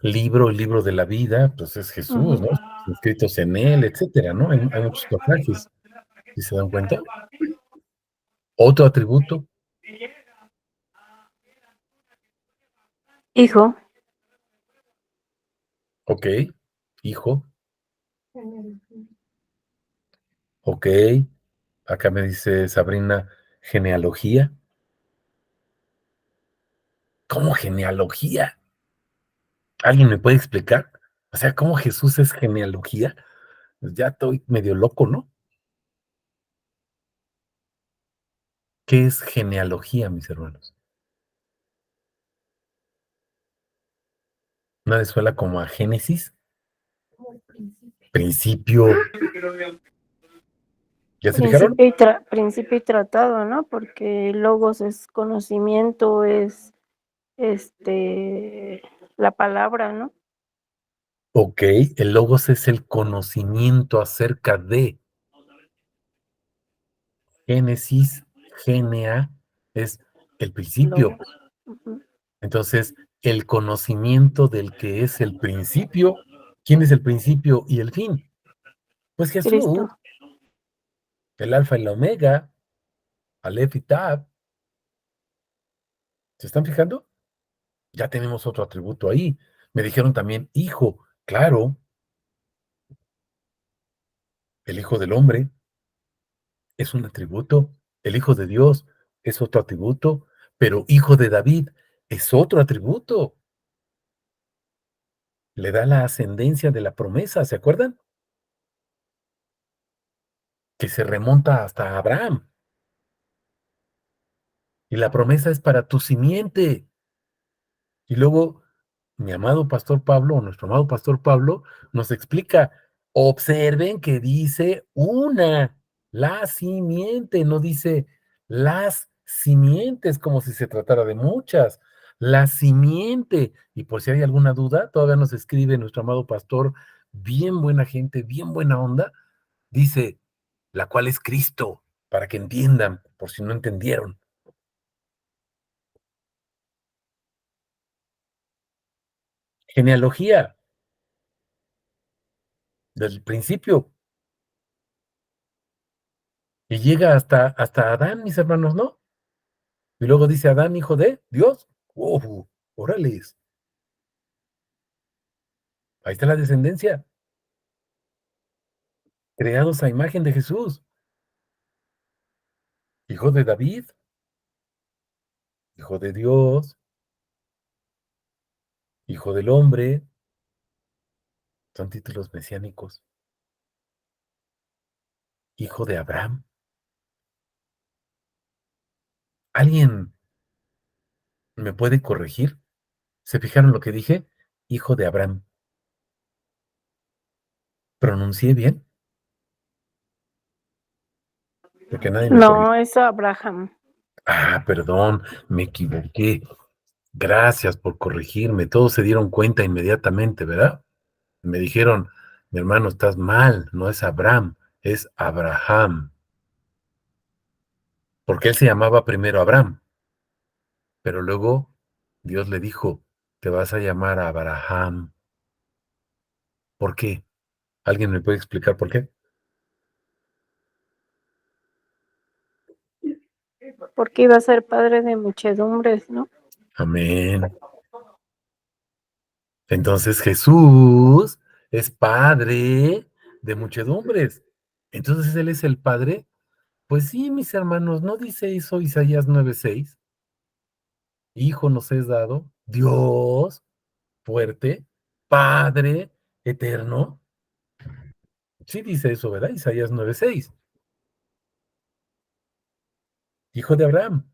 El libro de la vida, pues es Jesús, Ujú. ¿no? Escritos en él, etcétera, ¿no? Hay muchos pasajes, ¿sí se dan cuenta? Otro atributo, Hijo. ok, hijo, ok. Acá me dice Sabrina, genealogía. ¿Cómo genealogía? ¿Alguien me puede explicar? O sea, ¿cómo Jesús es genealogía? Pues ya estoy medio loco, ¿no? ¿Qué es genealogía, mis hermanos? ¿No les suena como a Génesis? Principio. ¿Ya se fijaron? Principio y tratado, ¿no? Porque logos es conocimiento, es la palabra, ¿no? Ok, el logos es el conocimiento acerca de Génesis, Genea, es el principio. Logos. Ujú. Entonces, el conocimiento del que es el principio. ¿Quién es el principio y el fin? Pues Jesús, Cristo. el alfa y la omega, Aleph y Tab. ¿Se están fijando? Ya tenemos otro atributo ahí. Me dijeron también hijo, claro, el hijo del hombre es un atributo, el hijo de Dios es otro atributo, pero hijo de David es otro atributo. Le da la ascendencia de la promesa, ¿se acuerdan? Que se remonta hasta Abraham. Y la promesa es para tu simiente. Y luego, mi amado pastor Pablo, o nuestro amado pastor Pablo, nos explica, observen que dice la simiente, no dice las simientes, como si se tratara de muchas, la simiente. Y por si hay alguna duda, todavía nos escribe nuestro amado pastor, bien buena gente, bien buena onda, Dice, la cual es Cristo, para que entiendan, por si no entendieron. Genealogía, desde el principio, y llega hasta Adán, mis hermanos, ¿no? Y luego dice Adán, hijo de Dios. Órales, ahí está la descendencia, creados a imagen de Jesús, hijo de David, hijo de Dios, hijo del hombre, son títulos mesiánicos, hijo de Abraham. ¿Alguien me puede corregir? ¿Se fijaron lo que dije? Hijo de Abraham. ¿Pronuncié bien? Porque nadie me corrige. No, es Abraham. Perdón, me equivoqué. Gracias por corregirme. Todos se dieron cuenta inmediatamente, ¿verdad? Me dijeron, mi hermano, estás mal, no es Abraham, es Abraham. Porque él se llamaba primero Abraham, pero luego Dios le dijo, te vas a llamar Abraham. ¿Por qué? ¿Alguien me puede explicar por qué? Porque iba a ser padre de muchedumbres, ¿no? Amén. Entonces Jesús es padre de muchedumbres. Entonces Él es el padre. Pues sí, mis hermanos, ¿no dice eso Isaías 9:6? Hijo nos es dado, Dios fuerte, Padre eterno. Sí dice eso, ¿verdad? Isaías 9:6. Hijo de Abraham.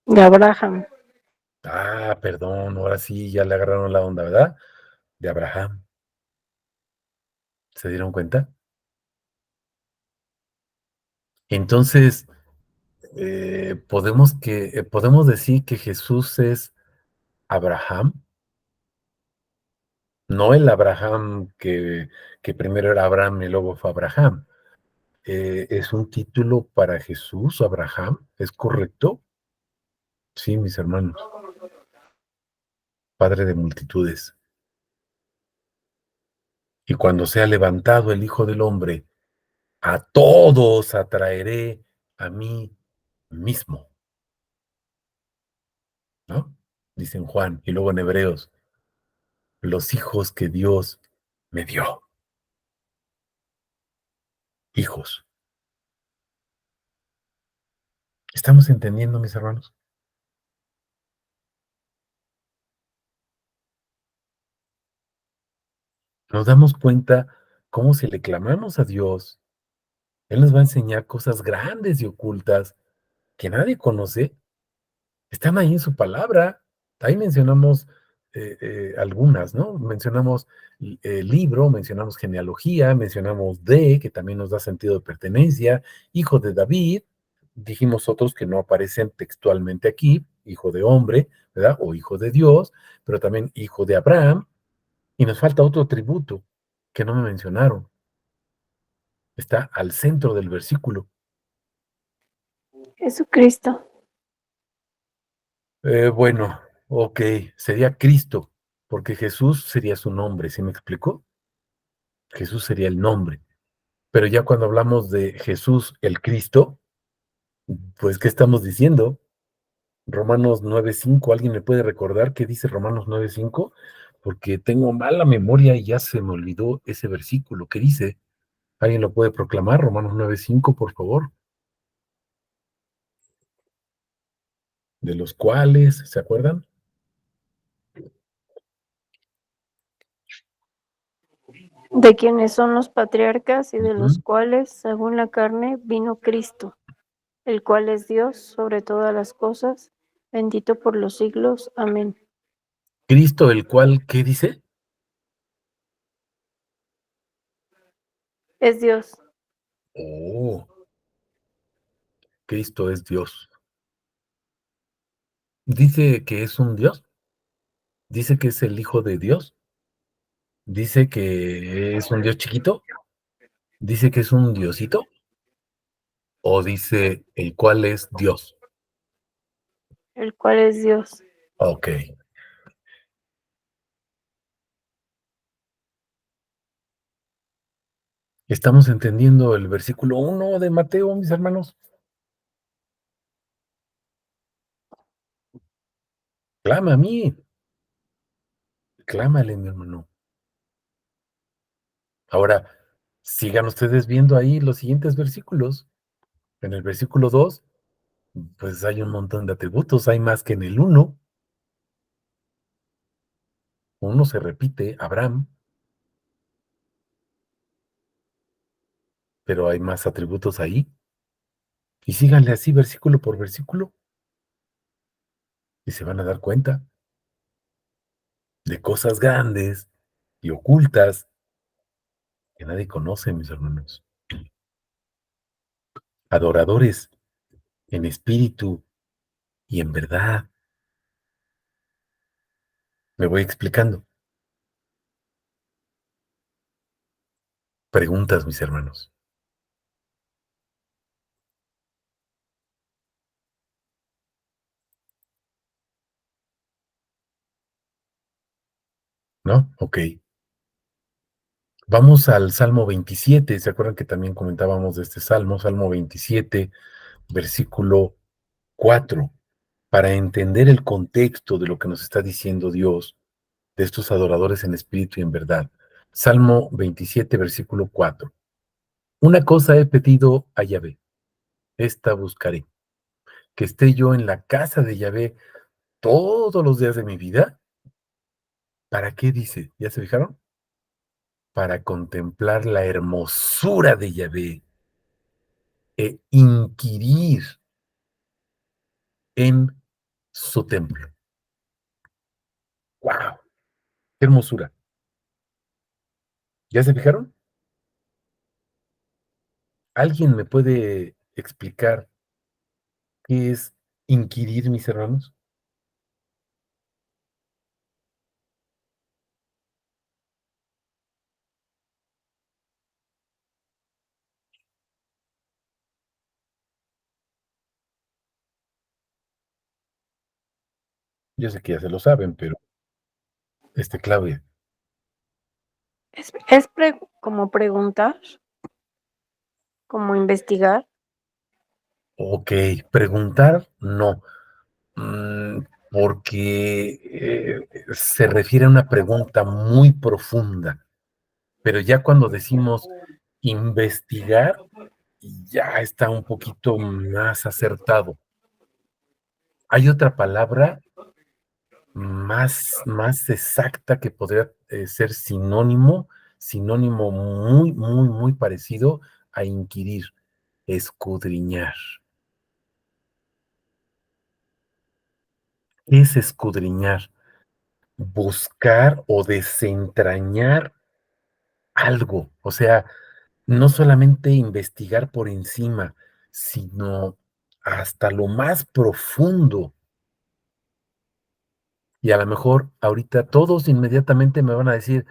De Abraham. Perdón, ahora sí ya le agarraron la onda, ¿verdad? De Abraham. ¿Se dieron cuenta? Entonces, podemos decir que Jesús es Abraham, no el Abraham que primero era Abraham y luego fue Abraham. ¿Es un título para Jesús, Abraham? ¿Es correcto? Sí, mis hermanos, padre de multitudes. Y cuando sea levantado el Hijo del Hombre, a todos atraeré a mí mismo, ¿no? Dice en Juan y luego en Hebreos, los hijos que Dios me dio. Hijos. ¿Estamos entendiendo, mis hermanos? Nos damos cuenta cómo si le clamamos a Dios, Él nos va a enseñar cosas grandes y ocultas que nadie conoce. Están ahí en su palabra. Ahí mencionamos algunas, ¿no? Mencionamos libro, mencionamos genealogía, mencionamos que también nos da sentido de pertenencia, hijo de David, dijimos otros que no aparecen textualmente aquí, hijo de hombre, ¿verdad? O hijo de Dios, pero también hijo de Abraham, y nos falta otro tributo que no me mencionaron. Está al centro del versículo. Jesucristo. Bueno, ok, sería Cristo, porque Jesús sería su nombre, ¿sí me explicó? Jesús sería el nombre. Pero ya cuando hablamos de Jesús el Cristo, pues, ¿qué estamos diciendo? Romanos 9:5, ¿alguien me puede recordar qué dice Romanos 9:5? Porque tengo mala memoria y ya se me olvidó ese versículo. ¿Qué dice? ¿Alguien lo puede proclamar? Romanos 9:5, por favor. De los cuales, ¿se acuerdan? De quienes son los patriarcas y de los Ujú. cuales, según la carne, vino Cristo, el cual es Dios sobre todas las cosas, bendito por los siglos. Amén. Cristo, el cual, ¿qué dice? Es Dios. Oh, Cristo es Dios. Dice que es un Dios. Dice que es el Hijo de Dios. Dice que es un Dios chiquito, dice que es un diosito, o dice el cual es Dios. el cual es Dios. Ok. ¿Estamos entendiendo el versículo 1 de Mateo, mis hermanos? Clama a mí, clámale, mi hermano. Ahora, sigan ustedes viendo ahí los siguientes versículos. En el versículo 2, pues hay un montón de atributos, hay más que en el 1. Uno se repite, Abraham, pero hay más atributos ahí. Y síganle así versículo por versículo y se van a dar cuenta de cosas grandes y ocultas que nadie conoce, mis hermanos. Adoradores en espíritu y en verdad. Me voy explicando. Preguntas, mis hermanos. ¿No? Ok. Vamos al Salmo 27. ¿Se acuerdan que también comentábamos de este Salmo? Salmo 27, versículo 4. Para entender el contexto de lo que nos está diciendo Dios, de estos adoradores en espíritu y en verdad. Salmo 27, versículo 4. Una cosa he pedido a Yahvé, esta buscaré, que esté yo en la casa de Yahvé todos los días de mi vida. ¿Para qué dice? ¿Ya se fijaron? Para contemplar la hermosura de Yahvé e inquirir en su templo. ¡Wow! ¡Qué hermosura! ¿Ya se fijaron? ¿Alguien me puede explicar qué es inquirir, mis hermanos? Yo sé que ya se lo saben, pero Claudia. Como preguntar, como investigar. Ok, preguntar, no. Mm, porque se refiere a una pregunta muy profunda, pero ya cuando decimos investigar, ya está un poquito más acertado. Hay otra palabra más exacta que podría ser sinónimo muy, muy, muy parecido a inquirir, escudriñar. ¿Qué es escudriñar? Buscar o desentrañar algo, o sea, no solamente investigar por encima, sino hasta lo más profundo. Y a lo mejor ahorita todos inmediatamente me van a decir,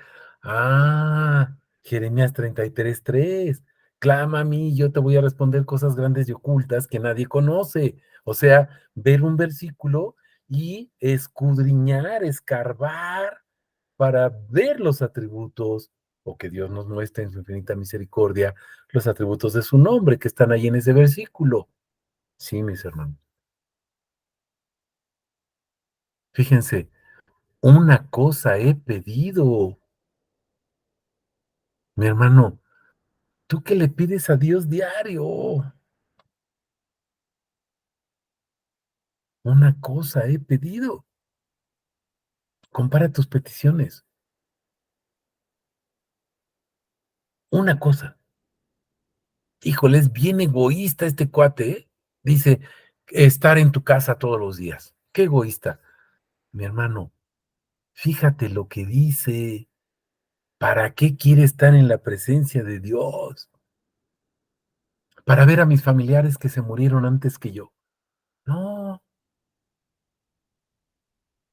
Jeremías 33:3, clama a mí, yo te voy a responder cosas grandes y ocultas que nadie conoce. O sea, ver un versículo y escudriñar, escarbar para ver los atributos o que Dios nos muestre en su infinita misericordia los atributos de su nombre que están ahí en ese versículo. Sí, mis hermanos. Fíjense, una cosa he pedido. Mi hermano, ¿tú qué le pides a Dios diario? Una cosa he pedido. Compara tus peticiones. Una cosa. Híjole, es bien egoísta este cuate, ¿eh? Dice, estar en tu casa todos los días. Qué egoísta. Mi hermano, fíjate lo que dice. ¿Para qué quiere estar en la presencia de Dios? ¿Para ver a mis familiares que se murieron antes que yo? No,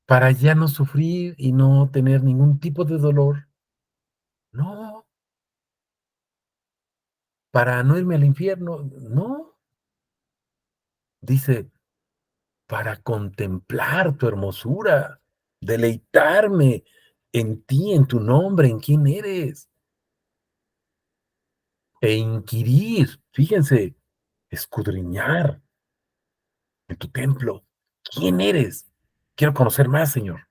para ya no sufrir y no tener ningún tipo de dolor No, para no irme al infierno, no. Dice, para contemplar tu hermosura, deleitarme en ti, en tu nombre, en quién eres, e inquirir, fíjense, escudriñar en tu templo. ¿Quién eres? Quiero conocer más, Señor,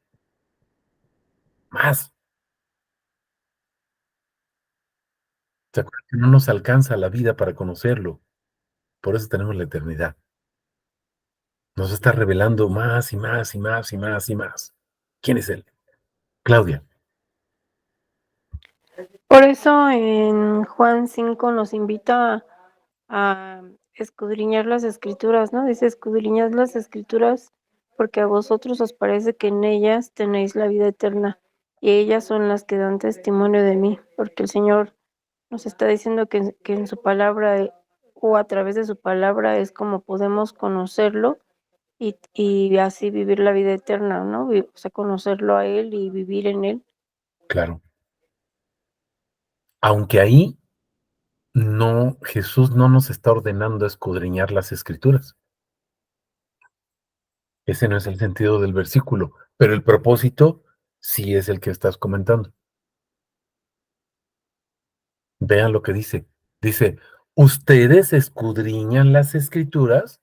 más. ¿Te acuerdas que no nos alcanza la vida para conocerlo? Por eso tenemos la eternidad. Nos está revelando más y más y más y más y más. ¿Quién es Él? Claudia. Por eso en Juan 5 nos invita a escudriñar las escrituras, ¿no? Dice, escudriñad las escrituras porque a vosotros os parece que en ellas tenéis la vida eterna y ellas son las que dan testimonio de mí, porque el Señor nos está diciendo que en su palabra o a través de su palabra es como podemos conocerlo y así vivir la vida eterna, ¿no? O sea, conocerlo a Él y vivir en Él. Claro. Aunque ahí no, Jesús no nos está ordenando escudriñar las escrituras. Ese no es el sentido del versículo, pero el propósito sí es el que estás comentando. Vean lo que dice. Dice, ustedes escudriñan las escrituras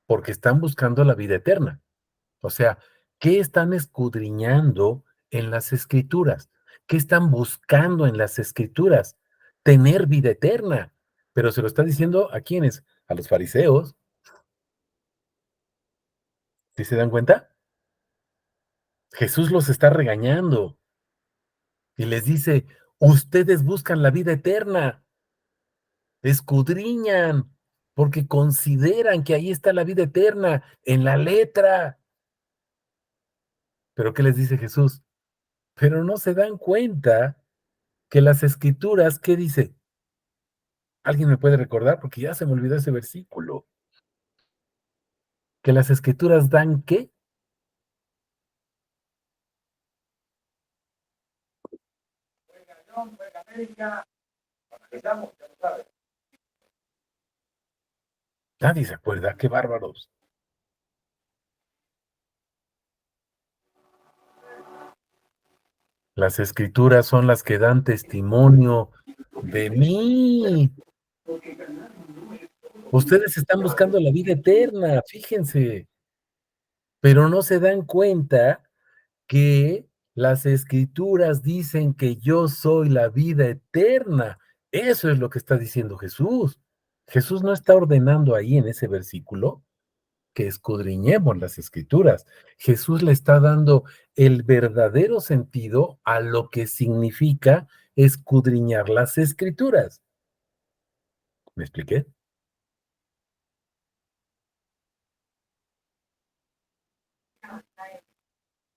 porque están buscando la vida eterna. O sea, ¿qué están escudriñando en las escrituras? ¿Qué están buscando en las escrituras? Tener vida eterna. Pero se lo está diciendo a quiénes? A los fariseos. ¿Sí se dan cuenta? Jesús los está regañando y les dice, ustedes buscan la vida eterna, escudriñan, porque consideran que ahí está la vida eterna, en la letra. Pero ¿qué les dice Jesús? Pero no se dan cuenta que las escrituras, ¿qué dice? ¿Alguien me puede recordar? Porque ya se me olvidó ese versículo. Que las escrituras dan ¿qué? Nadie se acuerda, qué bárbaros. Las escrituras son las que dan testimonio de mí. Ustedes están buscando la vida eterna, fíjense, pero no se dan cuenta que las escrituras dicen que yo soy la vida eterna. Eso es lo que está diciendo Jesús. Jesús no está ordenando ahí en ese versículo que escudriñemos las escrituras. Jesús le está dando el verdadero sentido a lo que significa escudriñar las escrituras. ¿Me expliqué?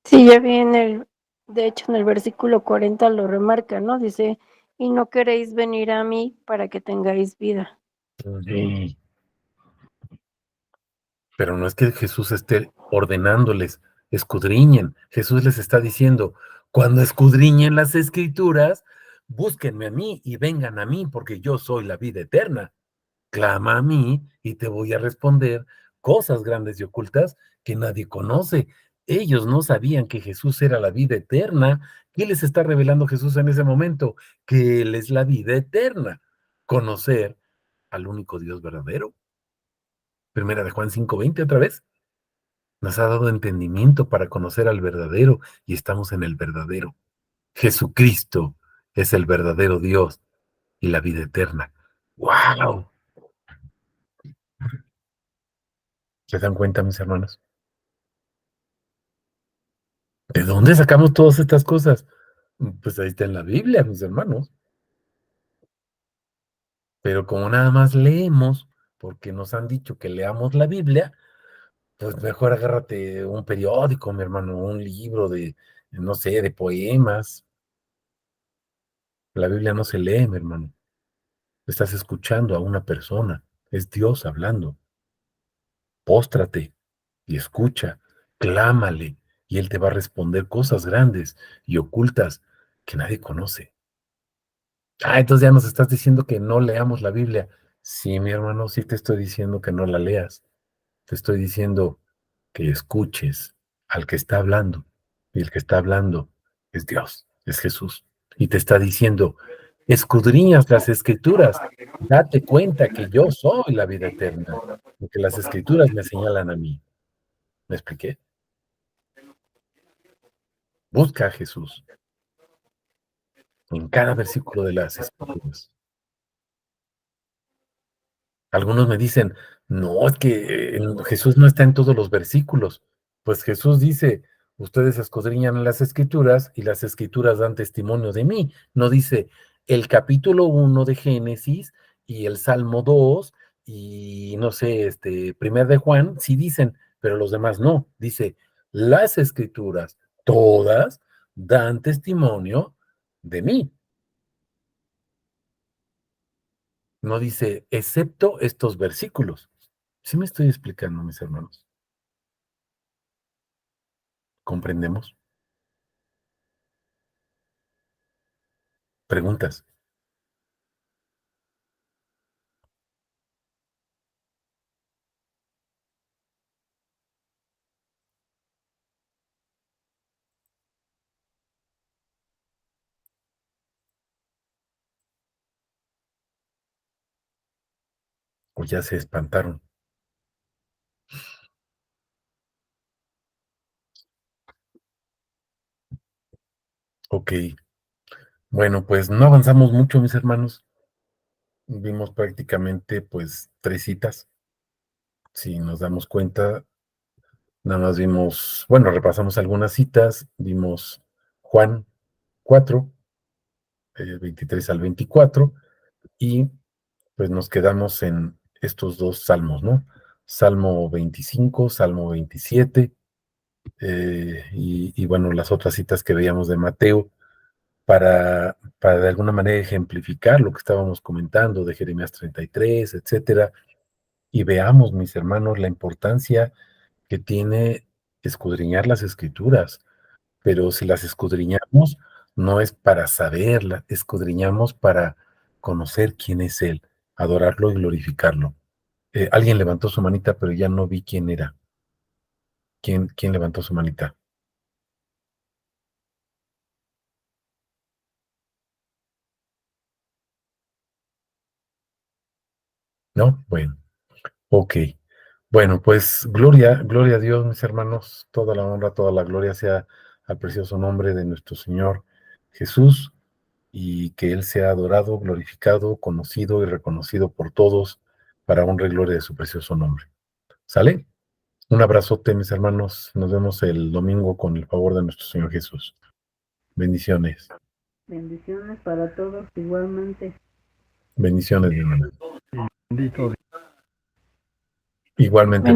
Sí, ya vi de hecho en el versículo 40 lo remarca, ¿no? Dice, y no queréis venir a mí para que tengáis vida. Sí. Pero no es que Jesús esté ordenándoles, escudriñen. Jesús les está diciendo, cuando escudriñen las escrituras, búsquenme a mí y vengan a mí, porque yo soy la vida eterna. Clama a mí y te voy a responder cosas grandes y ocultas que nadie conoce. Ellos no sabían que Jesús era la vida eterna. ¿Qué les está revelando Jesús en ese momento? Que Él es la vida eterna. Conocer al único Dios verdadero. Primera de Juan 5:20 otra vez. Nos ha dado entendimiento para conocer al verdadero y estamos en el verdadero. Jesucristo es el verdadero Dios y la vida eterna. ¡Wow! ¿Se dan cuenta, mis hermanos? ¿De dónde sacamos todas estas cosas? Pues ahí está en la Biblia, mis hermanos. Pero como nada más leemos, porque nos han dicho que leamos la Biblia, pues mejor agárrate un periódico, mi hermano, un libro de, no sé, de poemas. La Biblia no se lee, mi hermano. Estás escuchando a una persona. Es Dios hablando. Póstrate y escucha. Clámale y Él te va a responder cosas grandes y ocultas que nadie conoce. Entonces ya nos estás diciendo que no leamos la Biblia. Sí, mi hermano, sí te estoy diciendo que no la leas. Te estoy diciendo que escuches al que está hablando. Y el que está hablando es Dios, es Jesús. Y te está diciendo, escudriñas las escrituras, date cuenta que yo soy la vida eterna, porque las escrituras me señalan a mí. ¿Me expliqué? Busca a Jesús en cada versículo de las escrituras. Algunos me dicen, no, es que Jesús no está en todos los versículos. Pues Jesús dice, ustedes escudriñan las escrituras y las escrituras dan testimonio de mí. No dice el capítulo 1 de Génesis y el Salmo 2 y no sé, primer de Juan, sí dicen, pero los demás no. Dice, las escrituras, todas, dan testimonio de mí. No dice, excepto estos versículos. ¿Sí me estoy explicando, mis hermanos? ¿Comprendemos? ¿Preguntas? ¿O ya se espantaron? Ok. Bueno, pues no avanzamos mucho, mis hermanos. Vimos prácticamente, pues, 3 citas. Si nos damos cuenta, nada más vimos, bueno, repasamos algunas citas. Vimos Juan 4, 23 al 24, y pues nos quedamos en estos 2 salmos, ¿no? Salmo 25, Salmo 27, y bueno, las otras citas que veíamos de Mateo, para de alguna manera ejemplificar lo que estábamos comentando de Jeremías 33, etcétera. Y veamos, mis hermanos, la importancia que tiene escudriñar las escrituras. Pero si las escudriñamos, no es para saberla, escudriñamos para conocer quién es Él, adorarlo y glorificarlo. Alguien levantó su manita, pero ya no vi quién era. ¿Quién levantó su manita? ¿No? Bueno, ok. Bueno, pues gloria a Dios, mis hermanos, toda la honra, toda la gloria sea al precioso nombre de nuestro Señor Jesús, y que Él sea adorado, glorificado, conocido y reconocido por todos para honra y gloria de su precioso nombre. ¿Sale? Un abrazote, mis hermanos. Nos vemos el domingo con el favor de nuestro Señor Jesús. Bendiciones. Bendiciones para todos igualmente. Bendiciones, mi hermana. Bendito Igualmente.